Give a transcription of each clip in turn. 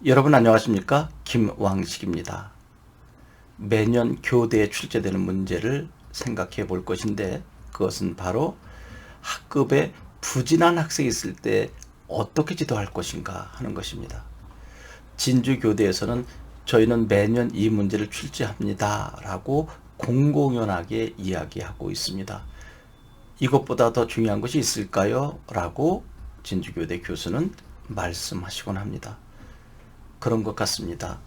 여러분 안녕하십니까? 김왕식입니다. 매년 교대에 출제되는 문제를 생각해 볼 것인데 그것은 바로 학급에 부진한 학생이 있을 때 어떻게 지도할 것인가 하는 것입니다. 진주교대에서는 저희는 매년 이 문제를 출제합니다 라고 공공연하게 이야기하고 있습니다. 이것보다 더 중요한 것이 있을까요? 라고 진주교대 교수는 말씀하시곤 합니다. 그런 것 같습니다.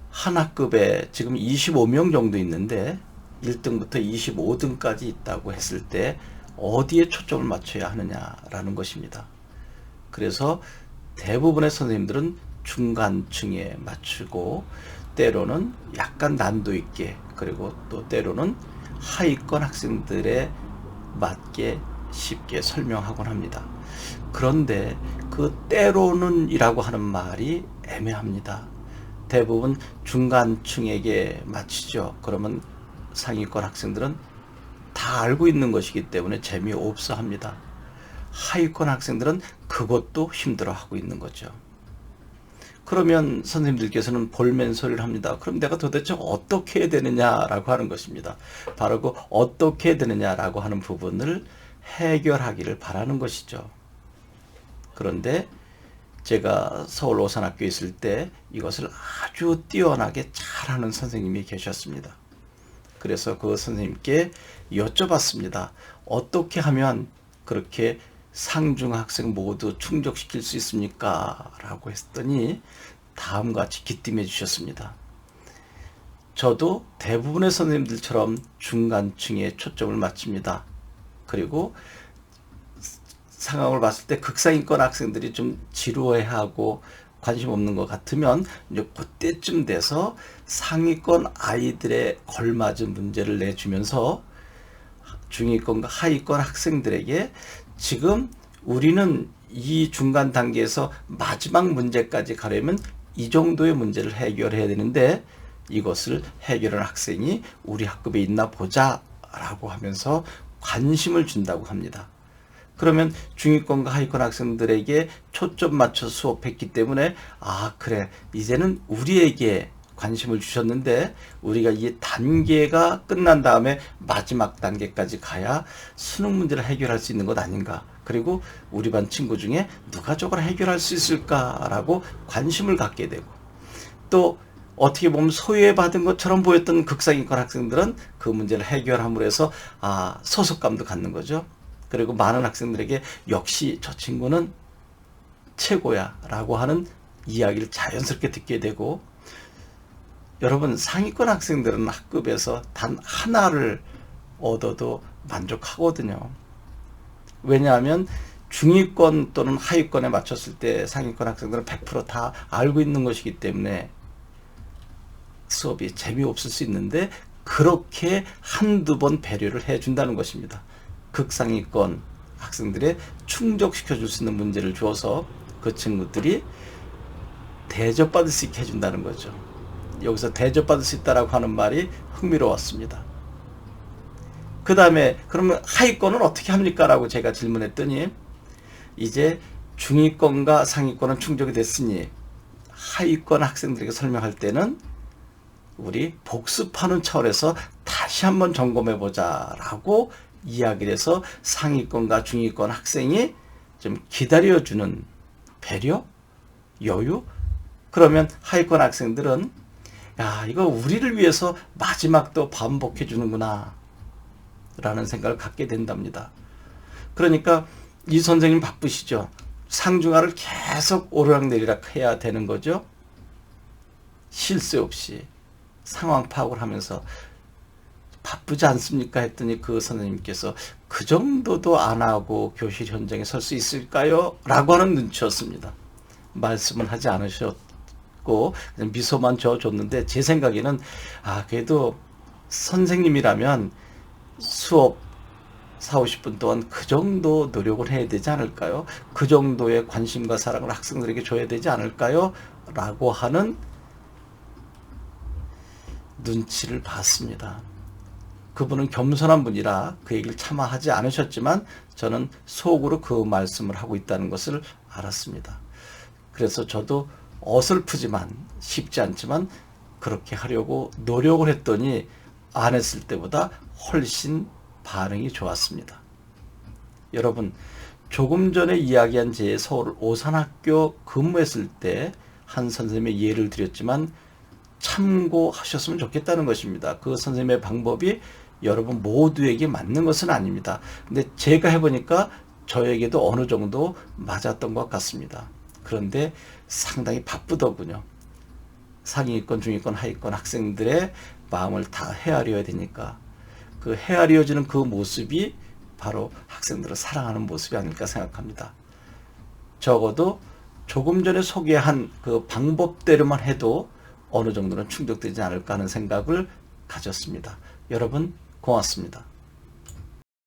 한 학급에 지금 25명 정도 있는데 1등부터 25등까지 있다고 했을 때 어디에 초점을 맞춰야 하느냐라는 것입니다. 그래서 대부분의 선생님들은 중간층에 맞추고 때로는 약간 난도 있게 그리고 또 때로는 하위권 학생들에 맞게 쉽게 설명하곤 합니다. 그런데 그 때로는 이라고 하는 말이 애매합니다. 대부분 중간층에게 맞추죠. 그러면 상위권 학생들은 다 알고 있는 것이기 때문에 재미없어 합니다. 하위권 학생들은 그것도 힘들어하고 있는 거죠. 그러면 선생님들께서는 볼멘소리를 합니다. 그럼 내가 도대체 어떻게 해야 되느냐라고 하는 것입니다. 바로 그 어떻게 해야 되느냐라고 하는 부분을 해결하기를 바라는 것이죠. 그런데 제가 서울 오산학교에 있을 때 이것을 아주 뛰어나게 잘하는 선생님이 계셨습니다. 그래서 그 선생님께 여쭤봤습니다. 어떻게 하면 그렇게 상중 학생 모두 충족시킬 수 있습니까? 라고 했더니 다음과 같이 기띔해 주셨습니다. 저도 대부분의 선생님들처럼 중간층에 초점을 맞춥니다. 그리고 상황을 봤을 때 극상위권 학생들이 좀 지루해하고 관심 없는 것 같으면 이제 그때쯤 돼서 상위권 아이들에 걸맞은 문제를 내주면서 중위권과 하위권 학생들에게 지금 우리는 이 중간 단계에서 마지막 문제까지 가려면 이 정도의 문제를 해결해야 되는데 이것을 해결한 학생이 우리 학급에 있나 보자 라고 하면서 관심을 준다고 합니다. 그러면 중위권과 하위권 학생들에게 초점 맞춰 수업했기 때문에 그래 이제는 우리에게 관심을 주셨는데 우리가 이 단계가 끝난 다음에 마지막 단계까지 가야 수능 문제를 해결할 수 있는 것 아닌가. 그리고 우리 반 친구 중에 누가 저걸 해결할 수 있을까라고 관심을 갖게 되고 또 어떻게 보면 소외받은 것처럼 보였던 극상위권 학생들은 그 문제를 해결함으로 해서 소속감도 갖는 거죠. 그리고 많은 학생들에게 역시 저 친구는 최고야 라고 하는 이야기를 자연스럽게 듣게 되고 여러분 상위권 학생들은 학급에서 단 하나를 얻어도 만족하거든요. 왜냐하면 중위권 또는 하위권에 맞췄을 때 상위권 학생들은 100% 다 알고 있는 것이기 때문에 수업이 재미없을 수 있는데 그렇게 한두 번 배려를 해준다는 것입니다. 극상위권 학생들의 충족시켜 줄 수 있는 문제를 주어서 그 친구들이 대접받을 수 있게 해준다는 거죠. 여기서 대접받을 수 있다라고 하는 말이 흥미로웠습니다. 그 다음에 그러면 하위권은 어떻게 합니까? 라고 제가 질문했더니 이제 중위권과 상위권은 충족이 됐으니 하위권 학생들에게 설명할 때는 우리 복습하는 차원에서 다시 한번 점검해보자 라고 이야기를 해서 상위권과 중위권 학생이 좀 기다려주는 배려? 여유? 그러면 하위권 학생들은 이거 우리를 위해서 마지막도 반복해 주는구나 라는 생각을 갖게 된답니다. 그러니까 이 선생님 바쁘시죠. 상중하를 계속 오르락내리락 해야 되는 거죠. 쉴 새 없이 상황 파악을 하면서 바쁘지 않습니까? 했더니 그 선생님께서 그 정도도 안 하고 교실 현장에 설 수 있을까요? 라고 하는 눈치였습니다. 말씀은 하지 않으셨고 그냥 미소만 지어줬는데 제 생각에는 그래도 선생님이라면 수업 40-50분 동안 그 정도 노력을 해야 되지 않을까요? 그 정도의 관심과 사랑을 학생들에게 줘야 되지 않을까요? 라고 하는 눈치를 봤습니다. 그분은 겸손한 분이라 그 얘기를 차마 하지 않으셨지만 저는 속으로 그 말씀을 하고 있다는 것을 알았습니다. 그래서 저도 어설프지만 쉽지 않지만 그렇게 하려고 노력을 했더니 안 했을 때보다 훨씬 반응이 좋았습니다. 여러분, 조금 전에 이야기한 제 서울 오산학교 근무했을 때 한 선생님의 예를 드렸지만 참고하셨으면 좋겠다는 것입니다. 그 선생님의 방법이 여러분 모두에게 맞는 것은 아닙니다. 근데 제가 해보니까 저에게도 어느 정도 맞았던 것 같습니다. 그런데 상당히 바쁘더군요. 상위권, 중위권, 하위권 학생들의 마음을 다 헤아려야 되니까 그 헤아려지는 그 모습이 바로 학생들을 사랑하는 모습이 아닐까 생각합니다. 적어도 조금 전에 소개한 그 방법대로만 해도 어느 정도는 충족되지 않을까 하는 생각을 가졌습니다. 여러분 고맙습니다.